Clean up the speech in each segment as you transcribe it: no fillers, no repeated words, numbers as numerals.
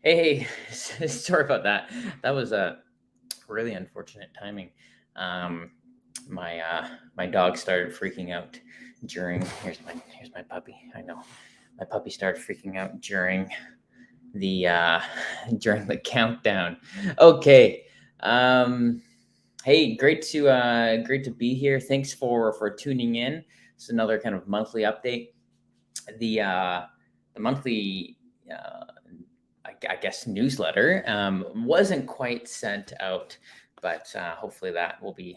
Hey, sorry about that. That was a really unfortunate timing. Um, my dog started freaking out during. Here's my puppy. I know my puppy started freaking out the uh, during the countdown. Okay. Um, hey, great to be here. Thanks for tuning in. It's another kind of monthly update. The monthly I guess newsletter wasn't quite sent out, but hopefully that will be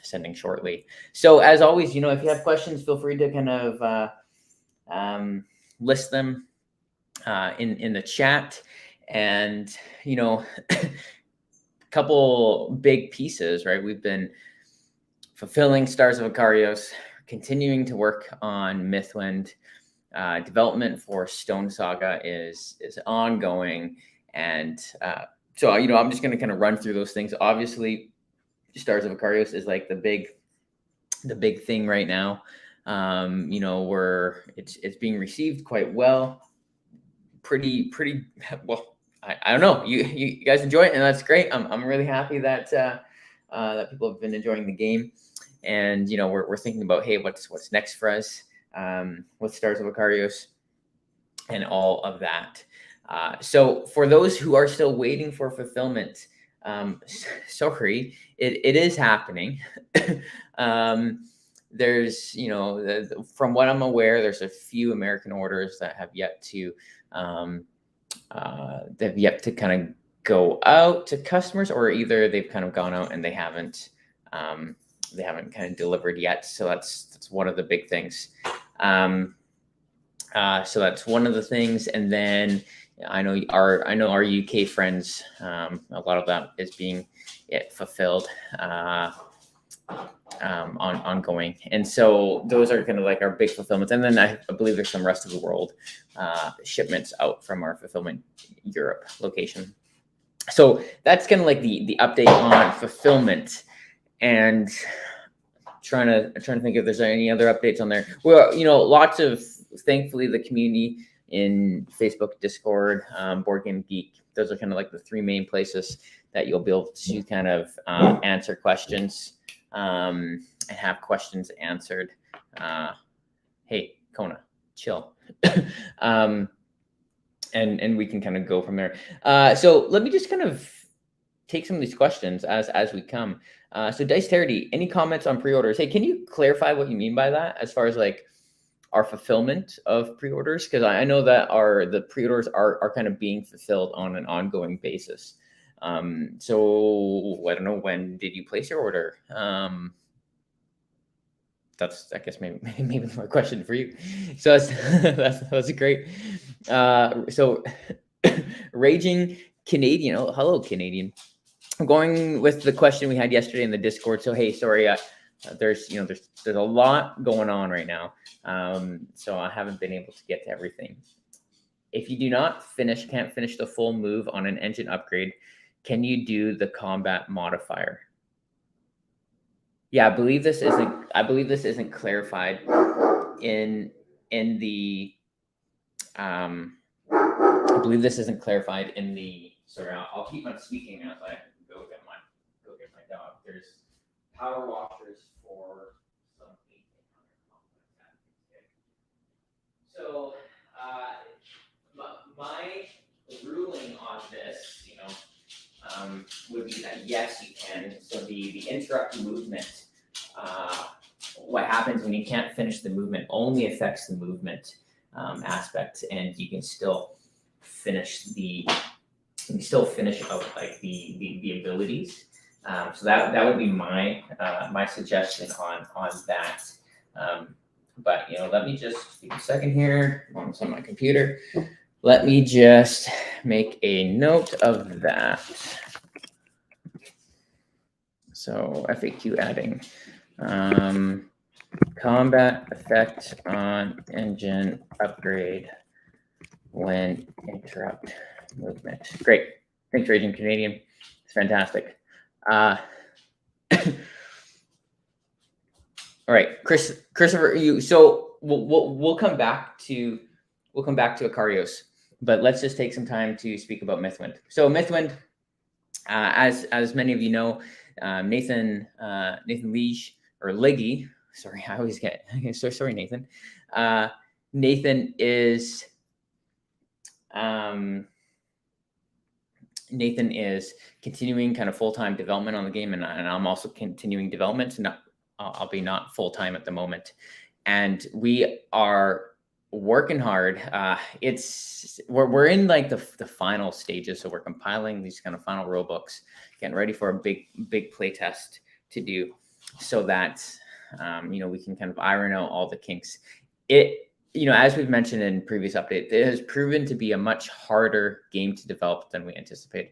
sending shortly. So as always, if you have questions, feel free to kind of list them in the chat, and a couple big pieces, right? We've been fulfilling Stars of Ikarios, continuing to work on Mythwind. Development for Stone Saga is ongoing, and so I'm just going to kind of run through those things. Obviously, Stars of Ikarios is like the big thing right now. It's being received quite well, pretty well. I don't know. You guys enjoy it, and that's great. I'm really happy that that people have been enjoying the game, and we're thinking about, hey, what's next for us with Stars of Ikarios and all of that. So for those who are still waiting for fulfillment, sorry, it is happening. There's, from what I'm aware, there's a few American orders that have yet to kind of go out to customers, or either they've kind of gone out and they haven't kind of delivered yet. So that's one of the big things. So that's one of the things, and then I know our UK friends. A lot of that is being fulfilled ongoing, and so those are kind of like our big fulfillments. And then I believe there's some rest of the world shipments out from our fulfillment Europe location. So that's kind of like the update on fulfillment, and trying to think if there's any other updates on there. Well, thankfully the community in Facebook, Discord, Board Game Geek, those are kind of like the three main places that you'll be able to kind of answer questions and have questions answered. Hey, Kona, chill. And we can kind of go from there. So let me just kind of take some of these questions as we come. So Dice Terity, any comments on pre-orders? Hey, can you clarify what you mean by that as far as like our fulfillment of pre-orders? Because I know that the pre-orders are kind of being fulfilled on an ongoing basis. So I don't know, when did you place your order? That's, I guess, maybe my question for you. So that's great. So Raging Canadian, oh, hello Canadian. I'm going with the question we had yesterday in the Discord. So hey, sorry, there's a lot going on right now, so I haven't been able to get to everything. If you can't finish the full move on an engine upgrade, can you do the combat modifier? Yeah, I believe this isn't clarified in the. I believe this isn't clarified in the. Sorry, I'll keep on speaking now. So I go get my dog. There's power washers for some 1800 complex. So my ruling on this, would be that yes, you can. So the interrupt movement, what happens when you can't finish the movement only affects the movement aspect, and you can still finish out like the abilities. So that would be my suggestion on that. But let me just give a second here. I'm on my computer. Let me just make a note of that. So FAQ adding combat effect on engine upgrade when interrupt movement. Great. Thanks, Raging Canadian. It's fantastic. All right, Christopher. So we'll come back to Ikarios. but let's just take some time to speak about Mythwind. So Mythwind, as many of you know, Nathan Liege or Liggy. Sorry, I always get so sorry, Nathan. Nathan is Nathan is continuing kind of full-time development on the game, and I'm also continuing development. I'll be not full-time at the moment, and we are working hard. We're in like the final stages, so we're compiling these kind of final rule books, getting ready for a big play test to do, so that we can kind of iron out all the kinks. As we've mentioned in previous updates, it has proven to be a much harder game to develop than we anticipated.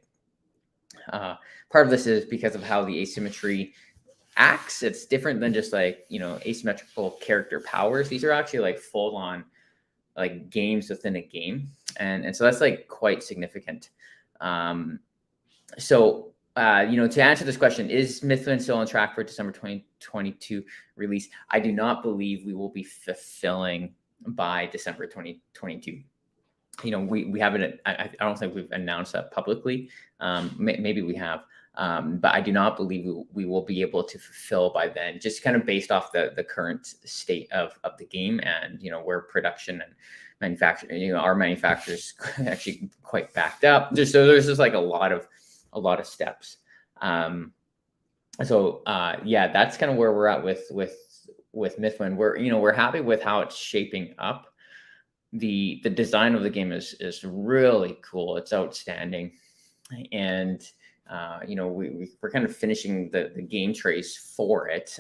Part of this is because of how the asymmetry acts. It's different than just like, asymmetrical character powers. These are actually like full on like games within a game. And so that's like quite significant. To answer this question, is Mythwind still on track for December 2022 release? I do not believe we will be fulfilling by December 2022. We haven't, I don't think we've announced that publicly. Maybe we have, but I do not believe we will be able to fulfill by then, just kind of based off the current state of the game and, where production and manufacturing, our manufacturers actually quite backed up. There's just like a lot of steps. That's kind of where we're at with Mythwind. We're happy with how it's shaping up. The design of the game is really cool. It's outstanding, and we're kind of finishing the game trays for it.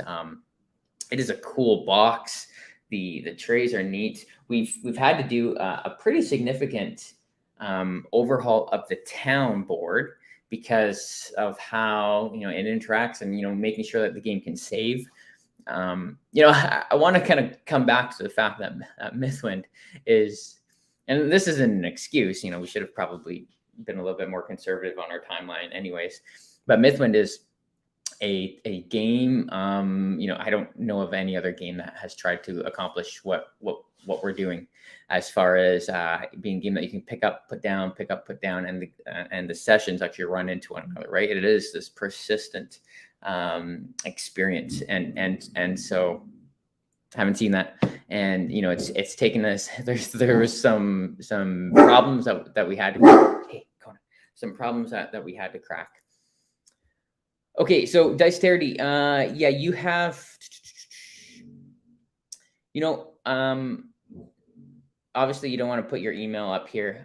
It is a cool box. The trays are neat. We've had to do a pretty significant overhaul of the town board because of how it interacts and making sure that the game can save. I want to kind of come back to the fact that Mythwind is, and this isn't an excuse, we should have probably been a little bit more conservative on our timeline anyways, but Mythwind is a game, I don't know of any other game that has tried to accomplish what we're doing as far as being a game that you can pick up, put down, and the sessions actually run into one another, right? It is this persistent experience, and so I haven't seen that, and it's taken us. There was some problems that we had to some problems that we had to crack. Okay, so Diceterity, you have, obviously you don't want to put your email up here.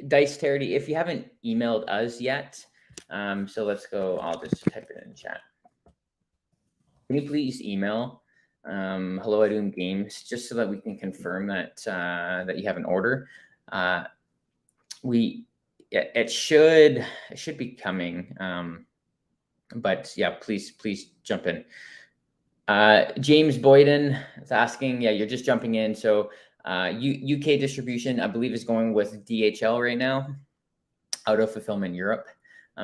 Diceterity, if you haven't emailed us yet, so let's go, I'll just type it in chat. Can you please email hello at OOMM Games, just so that we can confirm that that you have an order. It should be coming, but yeah, please jump in. James Boyden is asking, you're just jumping in. So UK distribution, I believe, is going with DHL right now, Auto Fulfillment Europe.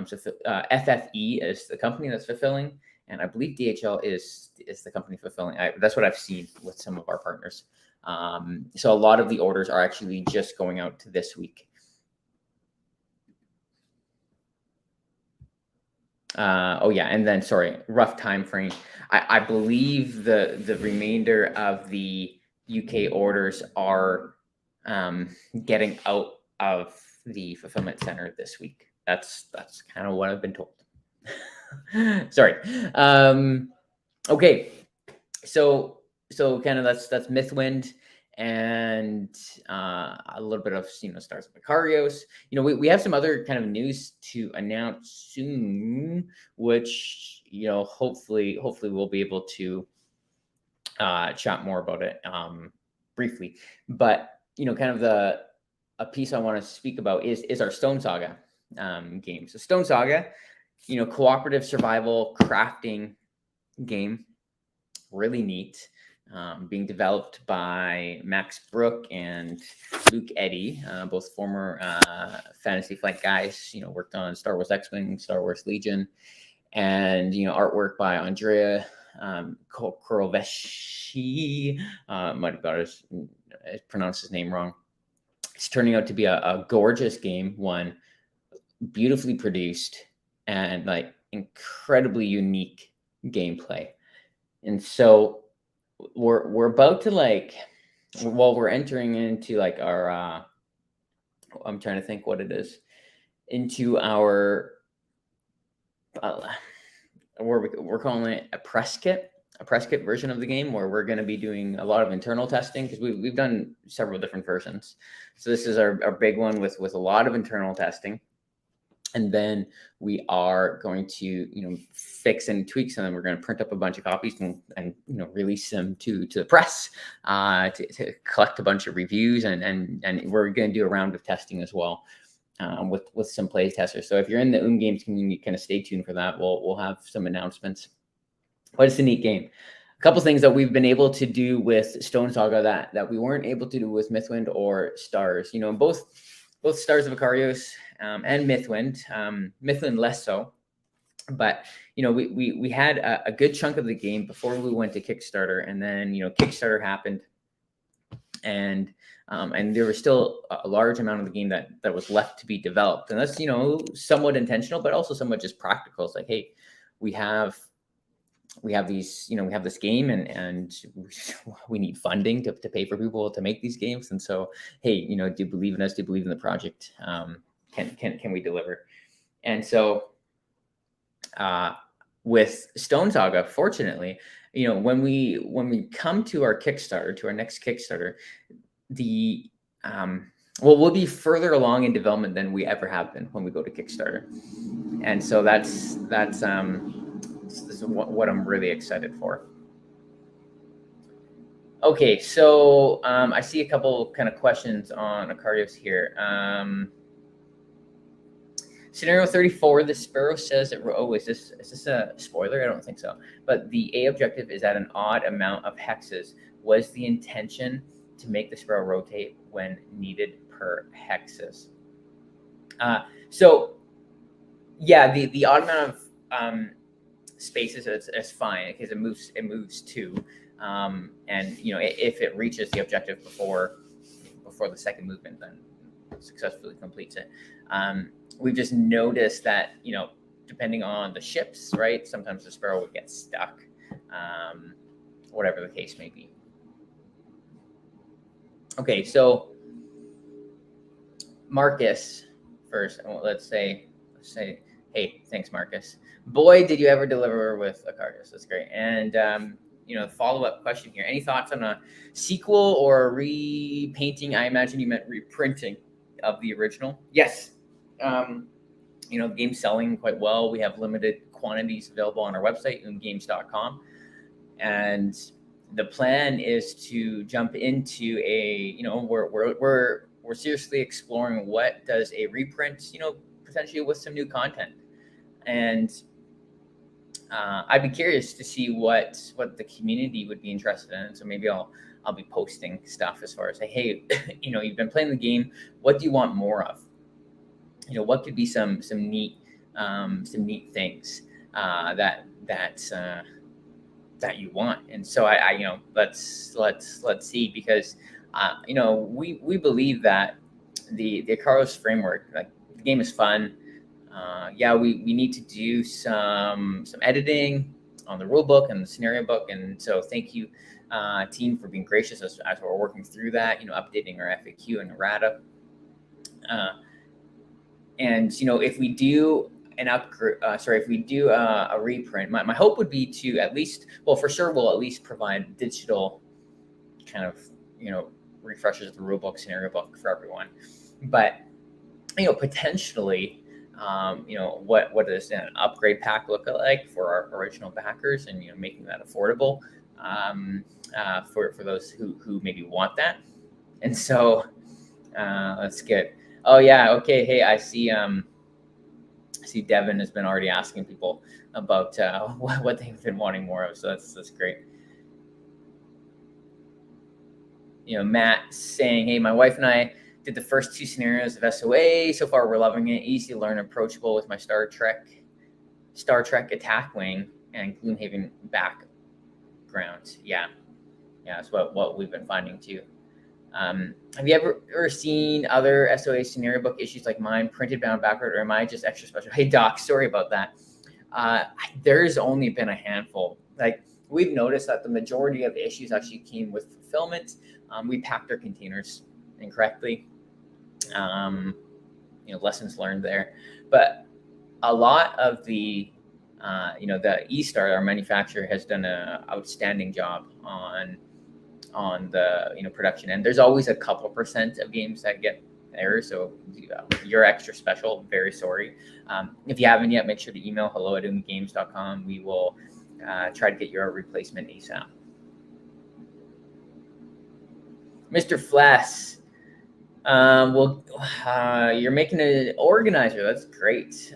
So FFE is the company that's fulfilling, and I believe DHL is the company fulfilling. That's what I've seen with some of our partners. So a lot of the orders are actually just going out to this week. And then sorry, rough time frame. I believe the remainder of the UK orders are getting out of the fulfillment center this week. That's kind of what I've been told. Sorry. Okay. So kind of that's Mythwind, and a little bit of Stars of Macarios. We have some other kind of news to announce soon, which hopefully we'll be able to chat more about it briefly. But kind of a piece I want to speak about is our Stone Saga game. So Stone Saga, cooperative survival crafting game, really neat. Being developed by Max Brook and Luke Eddy, both former Fantasy Flight guys. Worked on Star Wars X-Wing, Star Wars Legion, and artwork by Andrea Koroveshi. Might have got pronounced his name wrong. It's turning out to be a gorgeous game, one beautifully produced and like incredibly unique gameplay. And so we're about to like, well, we're entering into like our I'm trying to think what it is, into our we're calling it a press kit version of the game, where we're going to be doing a lot of internal testing, because we've done several different versions. So this is our big one with a lot of internal testing. And then we are going to, fix any tweaks, and then we're going to print up a bunch of copies and release them to the press, to collect a bunch of reviews, and we're going to do a round of testing as well, with some play testers. So if you're in the OOMM Games community, kind of stay tuned for that. We'll have some announcements. But it's a neat game. A couple things that we've been able to do with Stone Saga that we weren't able to do with Mythwind or Stars. Both Stars of Icarios and Mythwind, Mythwind less so. But we had a good chunk of the game before we went to Kickstarter, and then Kickstarter happened, and there was still a large amount of the game that was left to be developed, and that's somewhat intentional, but also somewhat just practical. It's like, hey, we have these, we have this game, and we need funding to pay for people to make these games, and so, hey, do you believe in us? Do you believe in the project? Can we deliver? And so, with Stone Saga, fortunately, when we come to our Kickstarter, to our next Kickstarter, we'll be further along in development than we ever have been when we go to Kickstarter, and so that's this is what I'm really excited for. Okay, so I see a couple kind of questions on Icarios here. Scenario 34, the Sparrow says that, is this a spoiler? I don't think so. But the A objective is at an odd amount of hexes. Was the intention to make the Sparrow rotate when needed per hexes? So yeah, the odd amount of spaces is fine, because it moves two, and if it reaches the objective before the second movement, then successfully completes it. We've just noticed that, depending on the ships, right, sometimes the Sparrow would get stuck, whatever the case may be. Okay, so Marcus first. Let's say, hey, thanks, Marcus. Boy, did you ever deliver with Icarios. That's great. And follow-up question here. Any thoughts on a sequel or a repainting? I imagine you meant reprinting of the original. Yes. The game's selling quite well. We have limited quantities available on our website, oomgames.com. And the plan is to jump into we're seriously exploring what does a reprint, potentially with some new content. And I'd be curious to see what the community would be interested in. So maybe I'll be posting stuff as far as, hey, you've been playing the game. What do you want more of? What could be some neat things that you want. And so I let's see, because we believe that the Icarios framework, like, the game is fun. We need to do some editing on the rule book and the scenario book, and so thank you, team, for being gracious as we're working through that. Updating our FAQ and errata. And if we do an upgrade, if we do a reprint, my hope would be to at least, well, for sure, we'll at least provide digital kind of refreshes of the rulebook, scenario book for everyone. But potentially, what does an upgrade pack look like for our original backers, and making that affordable for those who maybe want that. And so that's good. Oh yeah, okay. Hey, I see Devin has been already asking people about what they've been wanting more of, so that's great. Matt saying, hey, my wife and I did the first 2 scenarios of SOA. So far, we're loving it. Easy to learn, approachable with my Star Trek attack wing and Gloomhaven background. Yeah, that's what we've been finding too. Have you ever seen other SOA scenario book issues like mine, printed bound backward, or am I just extra special? Hey, Doc, sorry about that. There's only been a handful. Like, we've noticed that the majority of the issues actually came with fulfillment. We packed our containers incorrectly. Lessons learned there. But a lot of the eStar, our manufacturer, has done an outstanding job on the production end. There's always a couple % of games that get errors, so you're extra special. Very sorry. If you haven't yet, make sure to email hello@oomgames.com. We will try to get your replacement ASAP. Mr. Fless, you're making an organizer. That's great.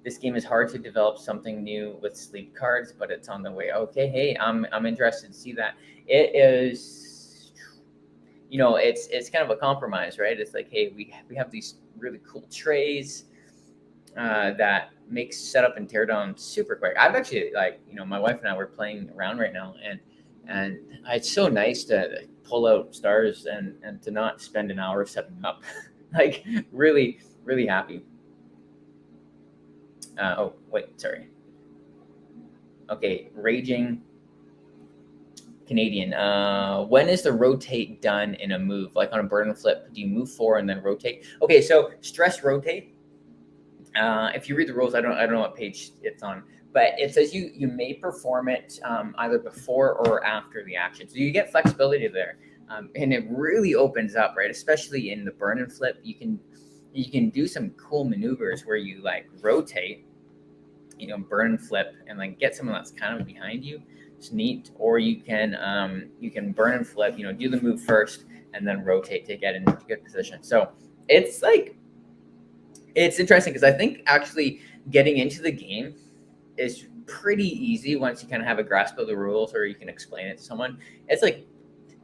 This game is hard to develop something new with sleep cards, but it's on the way. Okay, hey, I'm interested to see that. It is, it's kind of a compromise, right? It's like, hey, we have these really cool trays that makes setup and teardown super quick. I've actually, my wife and I were playing around right now, and it's so nice to pull out stars and to not spend an hour setting up. Like, really, really happy. Sorry. Okay, Raging Canadian. When is the rotate done in a move? Like on a burn and flip, do you move forward and then rotate? Okay, so stress rotate. If you read the rules, I don't know what page it's on, but it says you may perform it either before or after the action. So you get flexibility there, and it really opens up, right? Especially in the burn and flip, you can do some cool maneuvers where you rotate, burn and flip, and get someone that's kind of behind you. It's neat. Or you can burn and flip, do the move first and then rotate to get into good position. So it's interesting because I think actually getting into the game is pretty easy once you kind of have a grasp of the rules, or you can explain it to someone. It's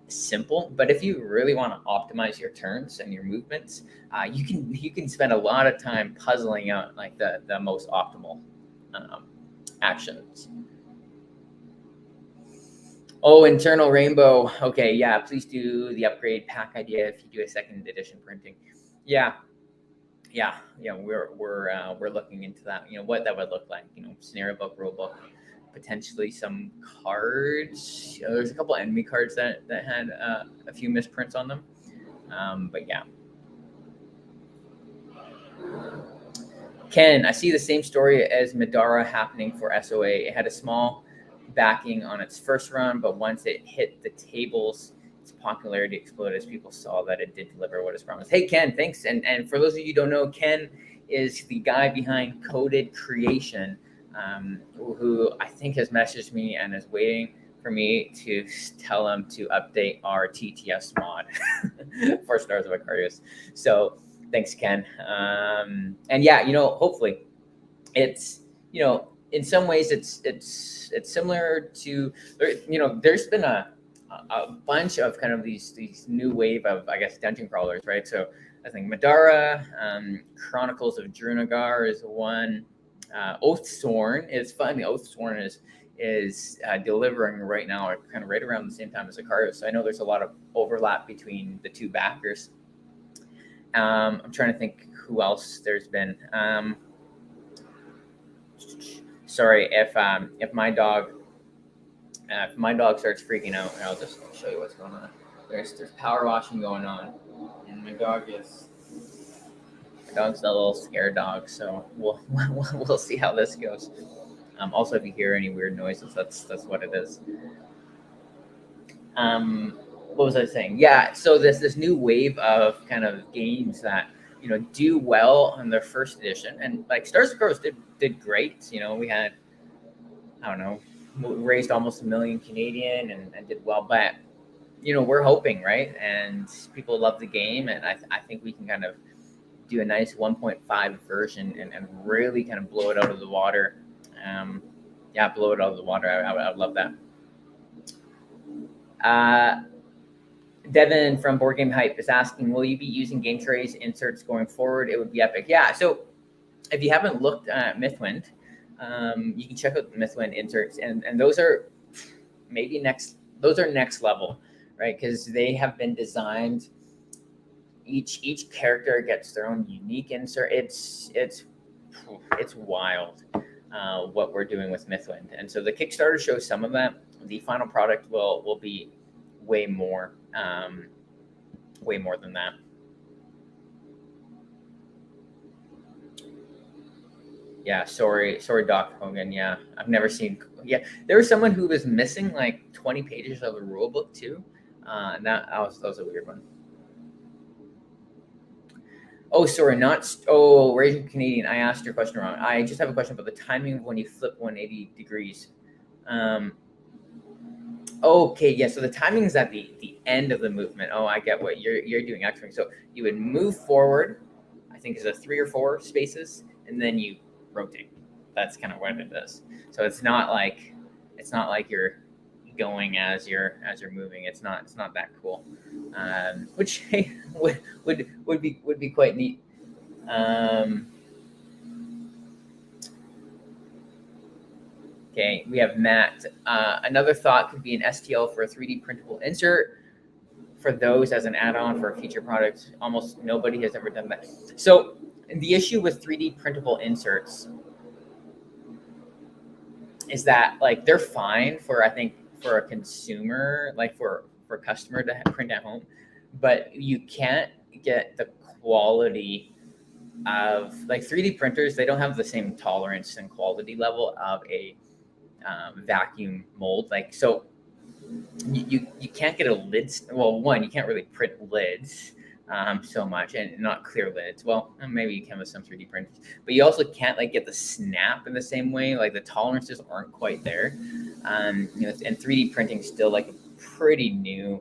simple, but if you really want to optimize your turns and your movements, you can spend a lot of time puzzling out the most optimal actions. Oh, internal rainbow. Okay, yeah, please do the upgrade pack idea if you do a second edition printing. Yeah, we're looking into that. What that would look like. Scenario book, rule book, potentially some cards. There's a couple enemy cards that had a few misprints on them. But yeah. Ken, I see the same story as Madara happening for SOA. It had a small backing on its first run, but once it hit the tables, its popularity exploded as people saw that it did deliver what is promised. Hey, Ken, thanks. And for those of you who don't know, Ken is the guy behind Coded Creation, who I think has messaged me and is waiting for me to tell him to update our TTS mod for Stars of Icarus. So thanks, Ken. And yeah, hopefully it's, in some ways it's similar to, there's been a bunch of kind of these new wave of, I guess, dungeon crawlers, right? So I think Madara, Chronicles of Drunagar is one. Oathsworn is fun. The Oathsworn is delivering right now, kind of right around the same time as Icarus. So I know there's a lot of overlap between the two backers. I'm trying to think who else there's been. Sorry if my dog starts freaking out, I'll just show you what's going on. There's power washing going on, and my dog's a little scared dog. So we'll see how this goes. Also, if you hear any weird noises, that's what it is. What was I saying? Yeah, so this new wave of kind of games that do well on their first edition, and Stars of Icarus did great. We had, I don't know, raised almost $1 million Canadian and did well, but we're hoping, right? And people love the game, and I think we can kind of do a nice 1.5 version and really kind of blow it out of the water. Blow it out of the water. I would love that. Devin from Board Game Hype is asking, will you be using game trays inserts going forward? It would be epic. Yeah, so if you haven't looked at Mythwind, you can check out the Mythwind inserts, and those are next level, right? Because they have been designed. Each character gets their own unique insert. It's wild what we're doing with Mythwind, and so the Kickstarter shows some of that. The final product will be way more than that. Yeah, sorry, Doc Hogan. Yeah, I've never seen. Yeah, there was someone who was missing like 20 pages of the rule book too. And that was a weird one. Oh, sorry, Raging Canadian. I asked your question wrong. I just have a question about the timing of when you flip 180 degrees. Okay, yeah. So the timing is at the end of the movement. Oh, I get what you're doing. Actually, so you would move forward. I think it's 3 or 4 spaces, and then you rotate. That's kind of what it is. So it's not like you're going as you're moving. It's not that cool. Which hey, would be quite neat. Okay, we have Matt. Another thought could be an STL for a 3D printable insert. For those as an add-on for a feature product, almost nobody has ever done that. So the issue with 3D printable inserts is that like they're fine for, I think, for a consumer, like for a customer to print at home, but you can't get the quality of like 3D printers. They don't have the same tolerance and quality level of a vacuum mold. Like, so you can't get a lid. Well, one, you can't really print lids so much, and not clear lids. Well, maybe you can with some 3D printers, but you also can't like get the snap in the same way. Like the tolerances aren't quite there. And 3D printing is still like a pretty new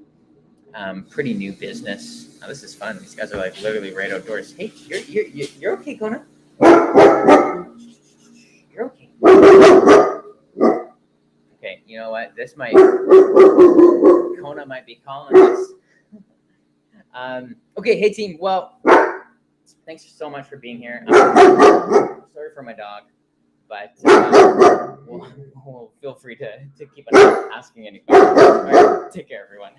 business. Oh, this is fun. These guys are like literally right outdoors. Hey, you're okay, Kona? You're okay. Okay, you know what? Kona might be calling us. Okay, hey team. Well, thanks so much for being here. Sorry for my dog, but we'll feel free to keep on asking any questions. All right, take care, everyone.